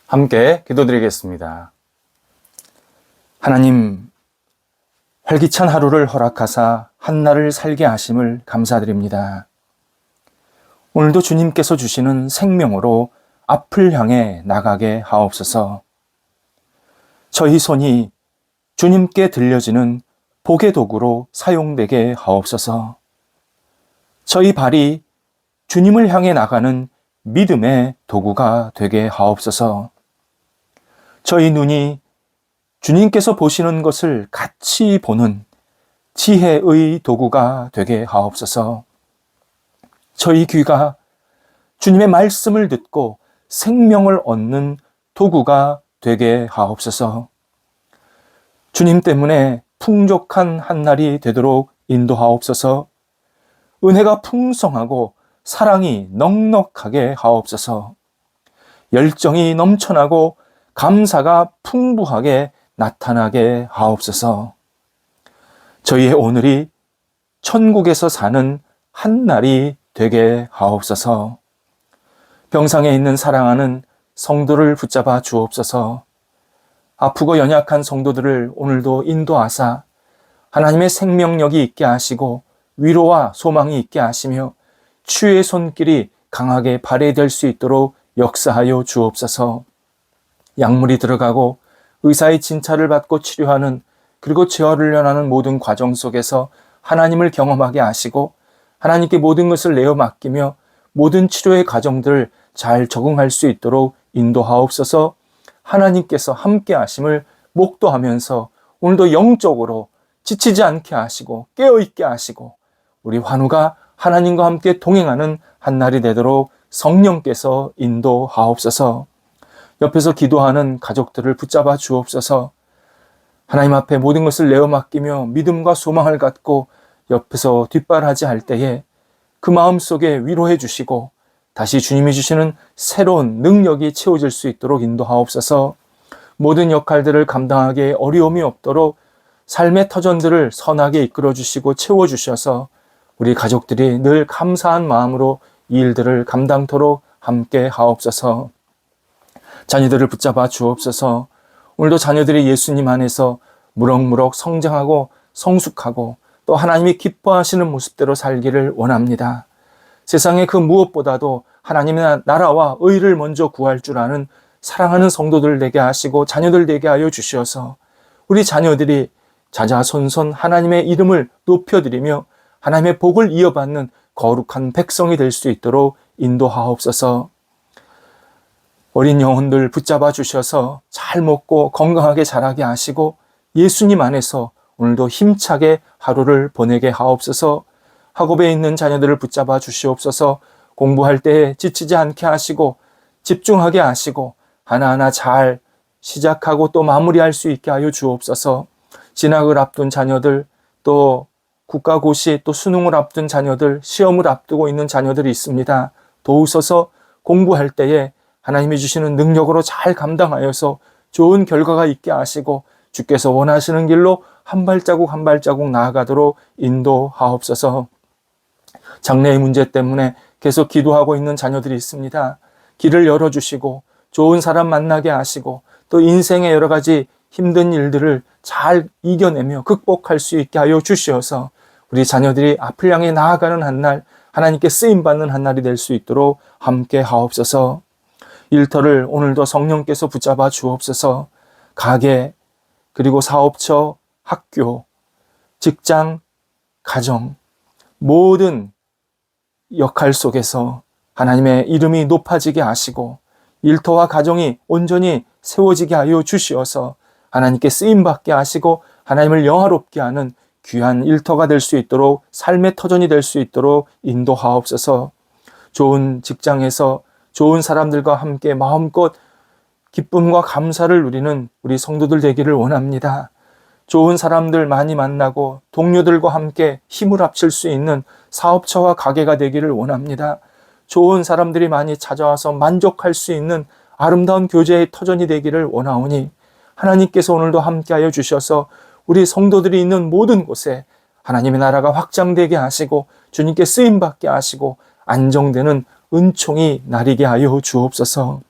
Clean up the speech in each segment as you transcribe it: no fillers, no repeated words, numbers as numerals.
함께 기도드리겠습니다. 하나님, 활기찬 하루를 허락하사 한날을 살게 하심을 감사드립니다. 오늘도 주님께서 주시는 생명으로 앞을 향해 나가게 하옵소서. 저희 손이 주님께 들려지는 복의 도구로 사용되게 하옵소서. 저희 발이 주님을 향해 나가는 믿음의 도구가 되게 하옵소서. 저희 눈이 주님께서 보시는 것을 같이 보는 지혜의 도구가 되게 하옵소서. 저희 귀가 주님의 말씀을 듣고 생명을 얻는 도구가 되게 하옵소서. 주님 때문에 풍족한 한날이 되도록 인도하옵소서. 은혜가 풍성하고 사랑이 넉넉하게 하옵소서. 열정이 넘쳐나고 감사가 풍부하게 나타나게 하옵소서. 저희의 오늘이 천국에서 사는 한날이 되게 하옵소서. 병상에 있는 사랑하는 성도를 붙잡아 주옵소서. 아프고 연약한 성도들을 오늘도 인도하사 하나님의 생명력이 있게 하시고 위로와 소망이 있게 하시며 치유의 손길이 강하게 발휘될 수 있도록 역사하여 주옵소서. 약물이 들어가고 의사의 진찰을 받고 치료하는, 그리고 재활훈련하는 모든 과정 속에서 하나님을 경험하게 하시고 하나님께 모든 것을 내어 맡기며 모든 치료의 과정들을 잘 적응할 수 있도록 인도하옵소서. 하나님께서 함께 하심을 목도하면서 오늘도 영적으로 지치지 않게 하시고 깨어있게 하시고 우리 환우가 하나님과 함께 동행하는 한날이 되도록 성령께서 인도하옵소서. 옆에서 기도하는 가족들을 붙잡아 주옵소서. 하나님 앞에 모든 것을 내어 맡기며 믿음과 소망을 갖고 옆에서 뒷발하지 할 때에 그 마음속에 위로해 주시고 다시 주님이 주시는 새로운 능력이 채워질 수 있도록 인도하옵소서. 모든 역할들을 감당하기에 어려움이 없도록 삶의 터전들을 선하게 이끌어 주시고 채워 주셔서 우리 가족들이 늘 감사한 마음으로 이 일들을 감당토록 함께 하옵소서. 자녀들을 붙잡아 주옵소서. 오늘도 자녀들이 예수님 안에서 무럭무럭 성장하고 성숙하고 또 하나님이 기뻐하시는 모습대로 살기를 원합니다. 세상의 그 무엇보다도 하나님의 나라와 의를 먼저 구할 줄 아는 사랑하는 성도들 되게 하시고 자녀들 되게 하여 주셔서 우리 자녀들이 자자손손 하나님의 이름을 높여드리며 하나님의 복을 이어받는 거룩한 백성이 될 수 있도록 인도하옵소서. 어린 영혼들 붙잡아 주셔서 잘 먹고 건강하게 자라게 하시고 예수님 안에서 오늘도 힘차게 하루를 보내게 하옵소서. 학업에 있는 자녀들을 붙잡아 주시옵소서. 공부할 때에 지치지 않게 하시고 집중하게 하시고 하나하나 잘 시작하고 또 마무리할 수 있게 하여 주옵소서. 진학을 앞둔 자녀들, 또 국가고시, 또 수능을 앞둔 자녀들, 시험을 앞두고 있는 자녀들이 있습니다. 도우셔서 공부할 때에 하나님이 주시는 능력으로 잘 감당하여서 좋은 결과가 있게 하시고 주께서 원하시는 길로 한 발자국 한 발자국 나아가도록 인도하옵소서. 장래의 문제 때문에 계속 기도하고 있는 자녀들이 있습니다. 길을 열어주시고 좋은 사람 만나게 하시고 또 인생의 여러 가지 힘든 일들을 잘 이겨내며 극복할 수 있게 하여 주시어서 우리 자녀들이 앞을 향해 나아가는 한날, 하나님께 쓰임받는 한날이 될 수 있도록 함께 하옵소서. 일터를 오늘도 성령께서 붙잡아 주옵소서. 가게, 그리고 사업처, 학교, 직장, 가정, 모든 역할 속에서 하나님의 이름이 높아지게 하시고 일터와 가정이 온전히 세워지게 하여 주시어서 하나님께 쓰임받게 하시고 하나님을 영화롭게 하는 귀한 일터가 될 수 있도록 삶의 터전이 될 수 있도록 인도하옵소서. 좋은 직장에서 좋은 사람들과 함께 마음껏 기쁨과 감사를 누리는 우리 성도들 되기를 원합니다. 좋은 사람들 많이 만나고 동료들과 함께 힘을 합칠 수 있는 사업처와 가게가 되기를 원합니다. 좋은 사람들이 많이 찾아와서 만족할 수 있는 아름다운 교제의 터전이 되기를 원하오니 하나님께서 오늘도 함께하여 주셔서 우리 성도들이 있는 모든 곳에 하나님의 나라가 확장되게 하시고 주님께 쓰임받게 하시고 안정되는 은총이 나리게 하여 주옵소서.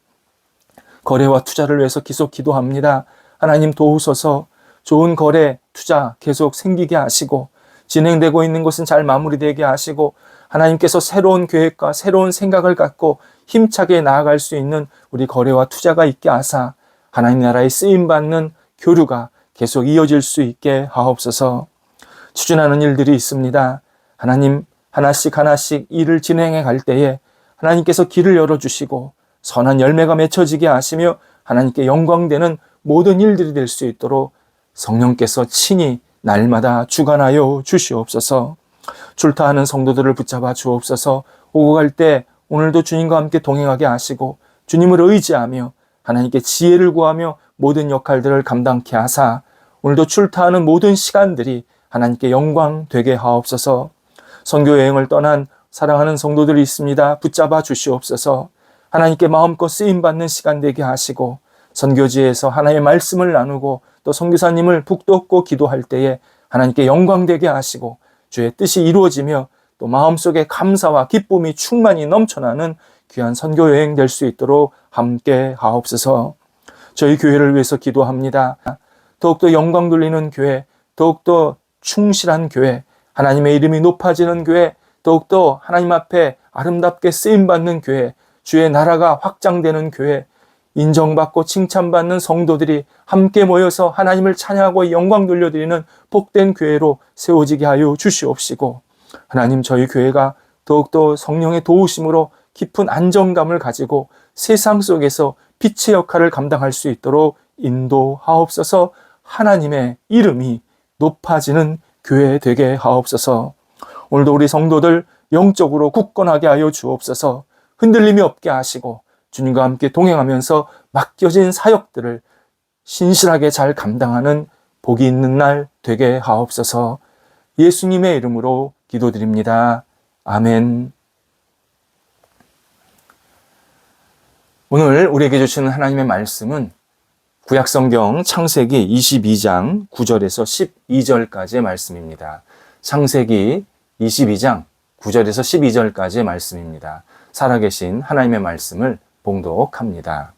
거래와 투자를 위해서 계속 기도합니다. 하나님 도우소서. 좋은 거래, 투자 계속 생기게 하시고 진행되고 있는 것은 잘 마무리되게 하시고 하나님께서 새로운 계획과 새로운 생각을 갖고 힘차게 나아갈 수 있는 우리 거래와 투자가 있게 하사 하나님 나라에 쓰임받는 교류가 계속 이어질 수 있게 하옵소서. 추진하는 일들이 있습니다. 하나님 하나씩 일을 진행해 갈 때에 하나님께서 길을 열어주시고 선한 열매가 맺혀지게 하시며 하나님께 영광되는 모든 일들이 될 수 있도록 성령께서 친히 날마다 주관하여 주시옵소서. 출타하는 성도들을 붙잡아 주옵소서. 오고 갈 때 오늘도 주님과 함께 동행하게 하시고 주님을 의지하며 하나님께 지혜를 구하며 모든 역할들을 감당케 하사 오늘도 출타하는 모든 시간들이 하나님께 영광 되게 하옵소서. 선교 여행을 떠난 사랑하는 성도들이 있습니다. 붙잡아 주시옵소서. 하나님께 마음껏 쓰임받는 시간 되게 하시고 선교지에서 하나님의 말씀을 나누고 또 선교사님을 북돋고 기도할 때에 하나님께 영광 되게 하시고 주의 뜻이 이루어지며 또 마음속에 감사와 기쁨이 충만히 넘쳐나는 귀한 선교 여행 될 수 있도록 함께 하옵소서. 저희 교회를 위해서 기도합니다. 더욱더 영광 돌리는 교회, 더욱더 충실한 교회, 하나님의 이름이 높아지는 교회, 더욱더 하나님 앞에 아름답게 쓰임받는 교회, 주의 나라가 확장되는 교회, 인정받고 칭찬받는 성도들이 함께 모여서 하나님을 찬양하고 영광 돌려드리는 복된 교회로 세워지게 하여 주시옵시고 하나님 저희 교회가 더욱더 성령의 도우심으로 깊은 안정감을 가지고 세상 속에서 빛의 역할을 감당할 수 있도록 인도하옵소서. 하나님의 이름이 높아지는 교회 되게 하옵소서. 오늘도 우리 성도들 영적으로 굳건하게 하여 주옵소서. 흔들림이 없게 하시고 주님과 함께 동행하면서 맡겨진 사역들을 신실하게 잘 감당하는 복이 있는 날 되게 하옵소서. 예수님의 이름으로 기도드립니다. 아멘. 오늘 우리에게 주시는 하나님의 말씀은 구약성경 창세기 22장 9절에서 12절까지의 말씀입니다. 창세기 22장 9절에서 12절까지의 말씀입니다. 살아계신 하나님의 말씀을 봉독합니다.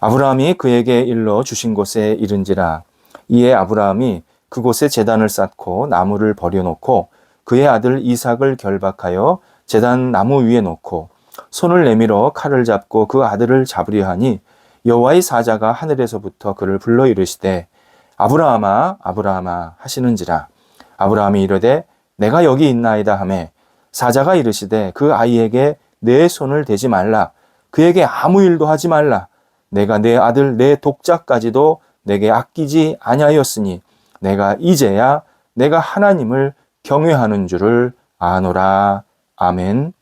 아브라함이 그에게 일러 주신 곳에 이른지라. 이에 아브라함이 그곳에 제단을 쌓고 나무를 버려놓고 그의 아들 이삭을 결박하여 제단 나무 위에 놓고 손을 내밀어 칼을 잡고 그 아들을 잡으려 하니 여호와의 사자가 하늘에서부터 그를 불러 이르시되 아브라함아 아브라함아 하시는지라. 아브라함이 이르되 내가 여기 있나이다 하매 사자가 이르시되 그 아이에게 내 손을 대지 말라. 그에게 아무 일도 하지 말라. 내가 내 아들 내 독자까지도 내게 아끼지 아니하였으니 내가 이제야 내가 하나님을 경외하는 줄을 아노라. 아멘.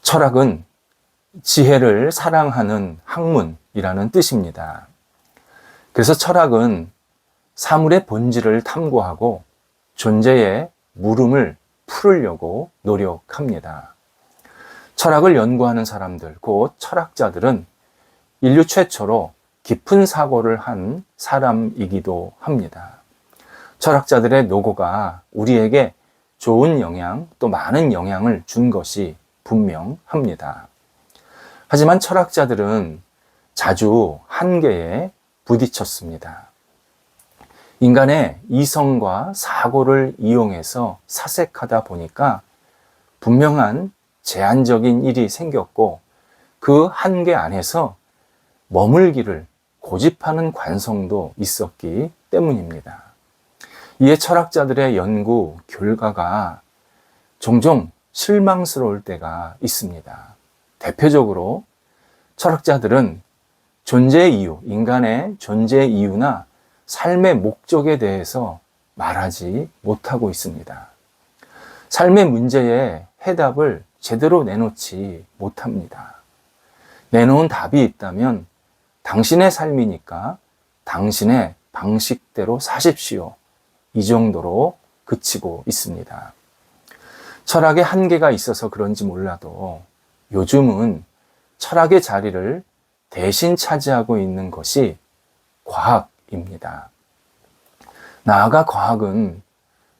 철학은 지혜를 사랑하는 학문이라는 뜻입니다. 그래서 철학은 사물의 본질을 탐구하고 존재의 물음을 풀으려고 노력합니다. 철학을 연구하는 사람들, 곧 철학자들은 인류 최초로 깊은 사고를 한 사람이기도 합니다. 철학자들의 노고가 우리에게 좋은 영향, 또 많은 영향을 준 것이 분명합니다. 하지만 철학자들은 자주 한계에 부딪혔습니다. 인간의 이성과 사고를 이용해서 사색하다 보니까 분명한 제한적인 일이 생겼고 그 한계 안에서 머물기를 고집하는 관성도 있었기 때문입니다. 이에 철학자들의 연구 결과가 종종 실망스러울 때가 있습니다. 대표적으로 철학자들은 존재의 이유, 인간의 존재의 이유나 삶의 목적에 대해서 말하지 못하고 있습니다. 삶의 문제에 해답을 제대로 내놓지 못합니다. 내놓은 답이 있다면 당신의 삶이니까 당신의 방식대로 사십시오. 이 정도로 그치고 있습니다. 철학의 한계가 있어서 그런지 몰라도 요즘은 철학의 자리를 대신 차지하고 있는 것이 과학입니다. 나아가 과학은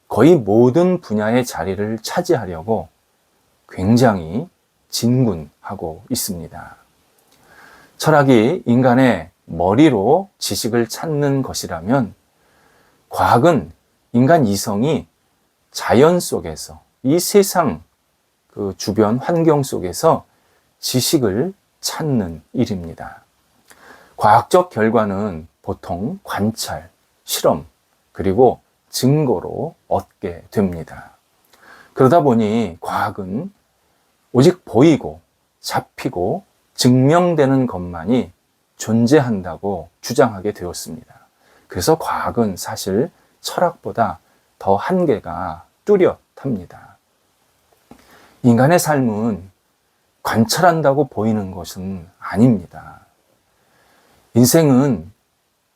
거의 모든 분야의 자리를 차지하려고 굉장히 진군하고 있습니다. 철학이 인간의 머리로 지식을 찾는 것이라면 과학은 인간 이성이 자연 속에서, 이 세상 그 주변 환경 속에서 지식을 찾는 일입니다. 과학적 결과는 보통 관찰, 실험, 그리고 증거로 얻게 됩니다. 그러다 보니 과학은 오직 보이고 잡히고 증명되는 것만이 존재한다고 주장하게 되었습니다. 그래서 과학은 사실 철학보다 더 한계가 뚜렷합니다. 인간의 삶은 관찰한다고 보이는 것은 아닙니다. 인생은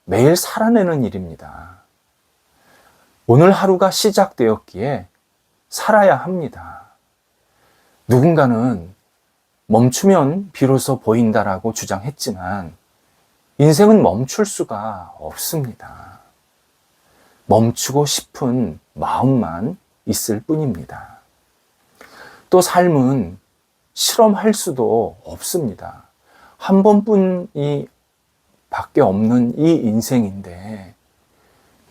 매일 살아내는 일입니다. 오늘 하루가 시작되었기에 살아야 합니다. 누군가는 멈추면 비로소 보인다라고 주장했지만 인생은 멈출 수가 없습니다. 멈추고 싶은 마음만 있을 뿐입니다. 또 삶은 실험할 수도 없습니다. 한 번뿐이 밖에 없는 이 인생인데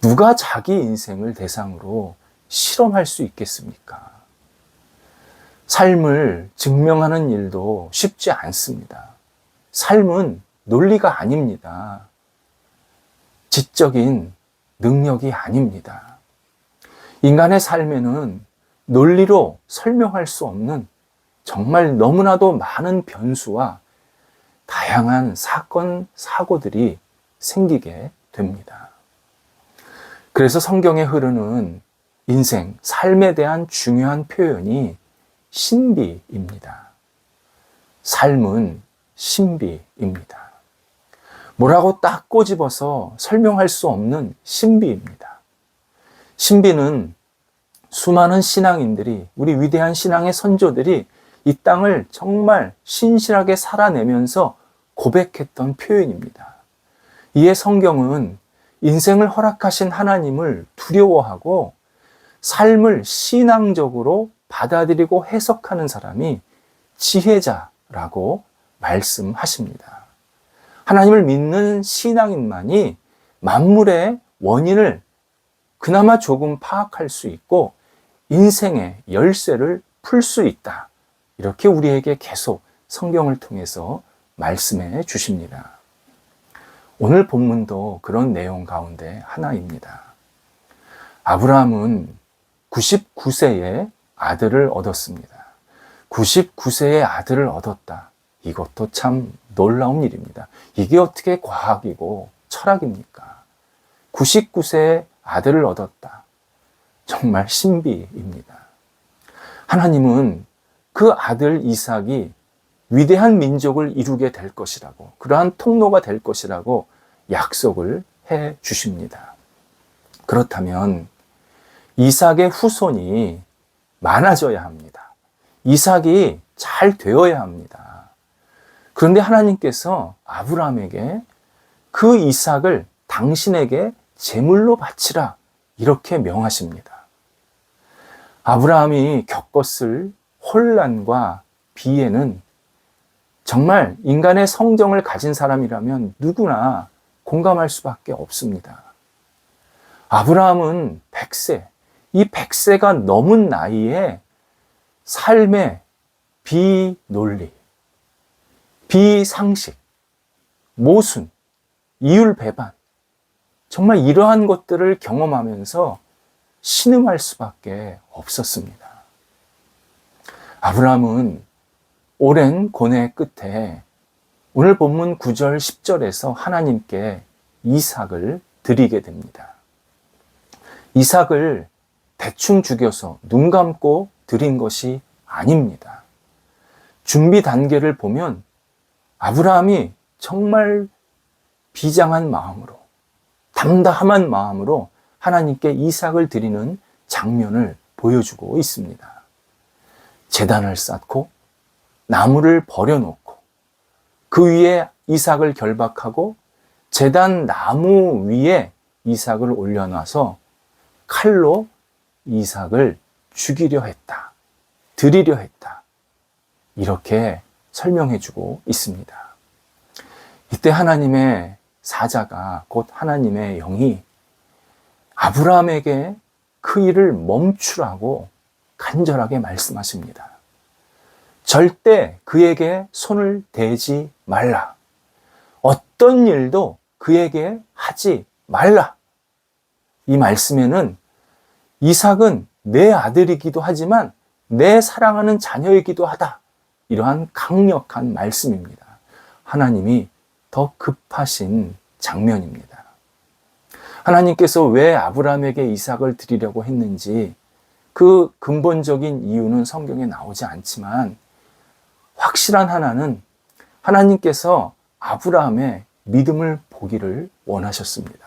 누가 자기 인생을 대상으로 실험할 수 있겠습니까? 삶을 증명하는 일도 쉽지 않습니다. 삶은 논리가 아닙니다. 지적인 능력이 아닙니다. 인간의 삶에는 논리로 설명할 수 없는 정말 너무나도 많은 변수와 다양한 사건, 사고들이 생기게 됩니다. 그래서 성경에 흐르는 인생, 삶에 대한 중요한 표현이 신비입니다. 삶은 신비입니다. 뭐라고 딱 꼬집어서 설명할 수 없는 신비입니다. 신비는 수많은 신앙인들이, 우리 위대한 신앙의 선조들이 이 땅을 정말 신실하게 살아내면서 고백했던 표현입니다. 이에 성경은 인생을 허락하신 하나님을 두려워하고 삶을 신앙적으로 받아들이고 해석하는 사람이 지혜자라고 말씀하십니다. 하나님을 믿는 신앙인만이 만물의 원인을 그나마 조금 파악할 수 있고 인생의 열쇠를 풀 수 있다. 이렇게 우리에게 계속 성경을 통해서 말씀해 주십니다. 오늘 본문도 그런 내용 가운데 하나입니다. 아브라함은 99세에 아들을 얻었습니다. 99세에 아들을 얻었다. 이것도 참 놀라운 일입니다. 이게 어떻게 과학이고 철학입니까? 99세에 아들을 얻었다. 정말 신비입니다. 하나님은 그 아들 이삭이 위대한 민족을 이루게 될 것이라고, 그러한 통로가 될 것이라고 약속을 해 주십니다. 그렇다면 이삭의 후손이 많아져야 합니다. 이삭이 잘 되어야 합니다. 그런데 하나님께서 아브라함에게 그 이삭을 당신에게 제물로 바치라 이렇게 명하십니다. 아브라함이 겪었을 혼란과 비애는 정말 인간의 성정을 가진 사람이라면 누구나 공감할 수밖에 없습니다. 아브라함은 100세, 이 100세가 넘은 나이에 삶의 비논리, 비상식, 모순, 이율배반, 정말 이러한 것들을 경험하면서 신음할 수밖에 없었습니다. 아브라함은 오랜 고뇌 끝에 오늘 본문 9절 10절에서 하나님께 이삭을 드리게 됩니다. 이삭을 대충 죽여서 눈 감고 드린 것이 아닙니다. 준비 단계를 보면 아브라함이 정말 비장한 마음으로, 담담한 마음으로 하나님께 이삭을 드리는 장면을 보여주고 있습니다. 제단을 쌓고 나무를 버려놓고 그 위에 이삭을 결박하고 제단 나무 위에 이삭을 올려놔서 칼로 이삭을 죽이려 했다. 드리려 했다. 이렇게 설명해 주고 있습니다. 이때 하나님의 사자가 곧 하나님의 영이 아브라함에게 그 일을 멈추라고 간절하게 말씀하십니다. 절대 그에게 손을 대지 말라. 어떤 일도 그에게 하지 말라. 이 말씀에는 이삭은 내 아들이기도 하지만 내 사랑하는 자녀이기도 하다. 이러한 강력한 말씀입니다. 하나님이 더 급하신 장면입니다. 하나님께서 왜 아브라함에게 이삭을 드리려고 했는지 그 근본적인 이유는 성경에 나오지 않지만 확실한 하나는 하나님께서 아브라함의 믿음을 보기를 원하셨습니다.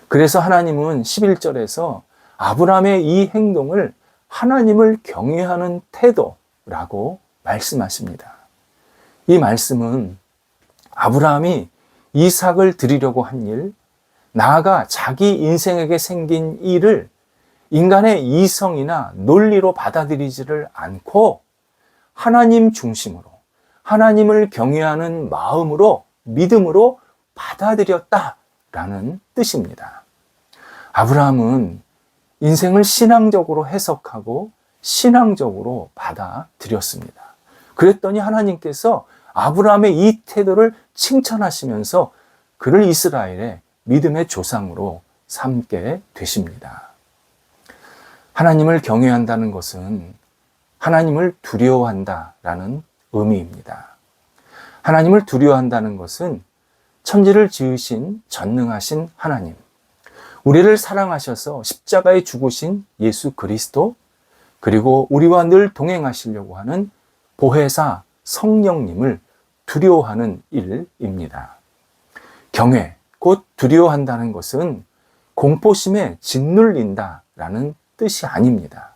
그래서 하나님은 11절에서 아브라함의 이 행동을 하나님을 경외하는 태도라고 말씀하십니다. 이 말씀은 아브라함이 이삭을 드리려고 한 일, 나아가 자기 인생에게 생긴 일을 인간의 이성이나 논리로 받아들이지를 않고 하나님 중심으로, 하나님을 경외하는 마음으로, 믿음으로 받아들였다라는 뜻입니다. 아브라함은 인생을 신앙적으로 해석하고 신앙적으로 받아들였습니다. 그랬더니 하나님께서 아브라함의 이 태도를 칭찬하시면서 그를 이스라엘의 믿음의 조상으로 삼게 되십니다. 하나님을 경외한다는 것은 하나님을 두려워한다라는 의미입니다. 하나님을 두려워한다는 것은 천지를 지으신 전능하신 하나님, 우리를 사랑하셔서 십자가에 죽으신 예수 그리스도, 그리고 우리와 늘 동행하시려고 하는 보혜사 성령님을 두려워하는 일입니다. 경외, 곧 두려워한다는 것은 공포심에 짓눌린다라는 뜻이 아닙니다.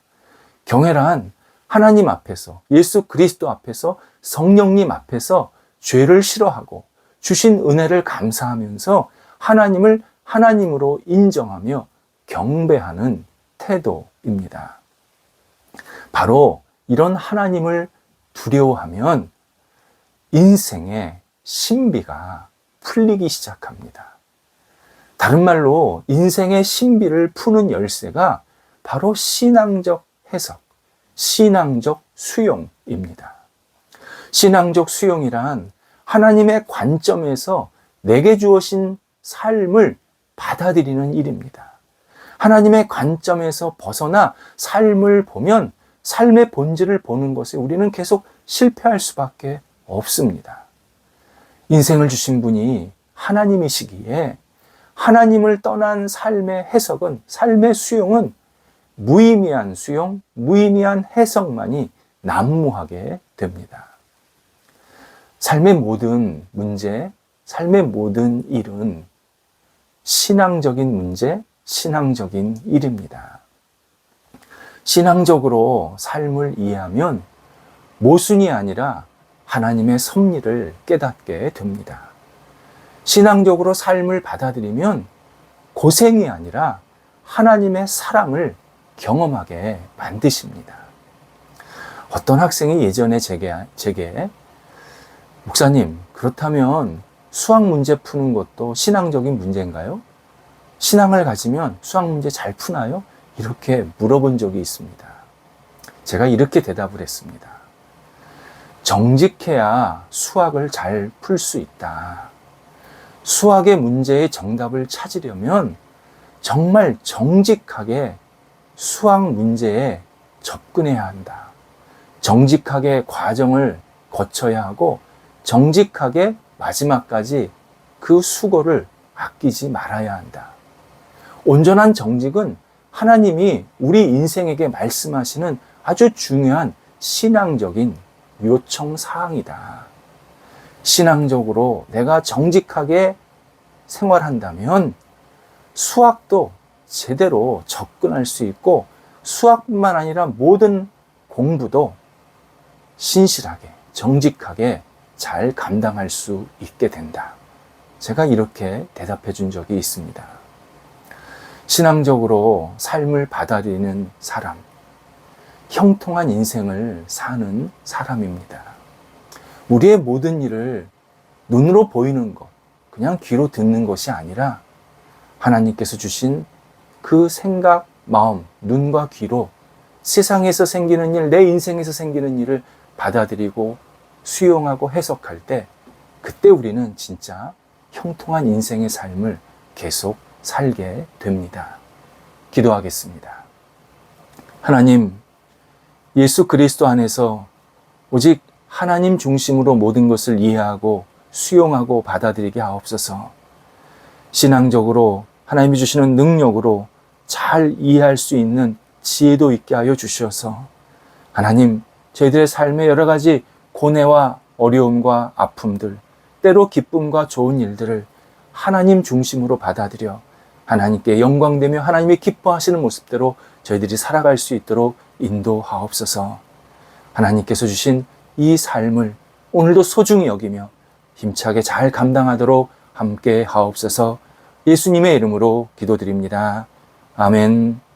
경외란 하나님 앞에서, 예수 그리스도 앞에서, 성령님 앞에서 죄를 싫어하고 주신 은혜를 감사하면서 하나님을 하나님으로 인정하며 경배하는 태도입니다. 바로 이런 하나님을 두려워하면 인생의 신비가 풀리기 시작합니다. 다른 말로 인생의 신비를 푸는 열쇠가 바로 신앙적 해석, 신앙적 수용입니다. 신앙적 수용이란 하나님의 관점에서 내게 주어진 삶을 받아들이는 일입니다. 하나님의 관점에서 벗어나 삶을 보면 삶의 본질을 보는 것에 우리는 계속 실패할 수밖에 없습니다. 인생을 주신 분이 하나님이시기에 하나님을 떠난 삶의 해석은, 삶의 수용은 무의미한 수용, 무의미한 해석만이 난무하게 됩니다. 삶의 모든 문제, 삶의 모든 일은 신앙적인 문제, 신앙적인 일입니다. 신앙적으로 삶을 이해하면 모순이 아니라 하나님의 섭리를 깨닫게 됩니다. 신앙적으로 삶을 받아들이면 고생이 아니라 하나님의 사랑을 경험하게 만드십니다. 어떤 학생이 예전에 제게 목사님, 그렇다면 수학 문제 푸는 것도 신앙적인 문제인가요? 신앙을 가지면 수학 문제 잘 푸나요? 이렇게 물어본 적이 있습니다. 제가 이렇게 대답을 했습니다. 정직해야 수학을 잘 풀 수 있다. 수학의 문제의 정답을 찾으려면 정말 정직하게 수학 문제에 접근해야 한다. 정직하게 과정을 거쳐야 하고 정직하게 마지막까지 그 수고를 아끼지 말아야 한다. 온전한 정직은 하나님이 우리 인생에게 말씀하시는 아주 중요한 신앙적인 요청 사항이다. 신앙적으로 내가 정직하게 생활한다면 수학도 제대로 접근할 수 있고 수학뿐만 아니라 모든 공부도 신실하게, 정직하게 잘 감당할 수 있게 된다. 제가 이렇게 대답해 준 적이 있습니다. 신앙적으로 삶을 받아들이는 사람, 형통한 인생을 사는 사람입니다. 우리의 모든 일을 눈으로 보이는 것, 그냥 귀로 듣는 것이 아니라 하나님께서 주신 그 생각, 마음, 눈과 귀로 세상에서 생기는 일, 내 인생에서 생기는 일을 받아들이고 수용하고 해석할 때 그때 우리는 진짜 형통한 인생의 삶을 계속 살게 됩니다. 기도하겠습니다. 하나님, 예수 그리스도 안에서 오직 하나님 중심으로 모든 것을 이해하고 수용하고 받아들이게 하옵소서. 신앙적으로 하나님이 주시는 능력으로 잘 이해할 수 있는 지혜도 있게 하여 주셔서 하나님, 저희들의 삶의 여러 가지 고뇌와 어려움과 아픔들, 때로 기쁨과 좋은 일들을 하나님 중심으로 받아들여 하나님께 영광되며 하나님이 기뻐하시는 모습대로 저희들이 살아갈 수 있도록 인도하옵소서. 하나님께서 주신 이 삶을 오늘도 소중히 여기며 힘차게 잘 감당하도록 함께 하옵소서. 예수님의 이름으로 기도드립니다. 아멘.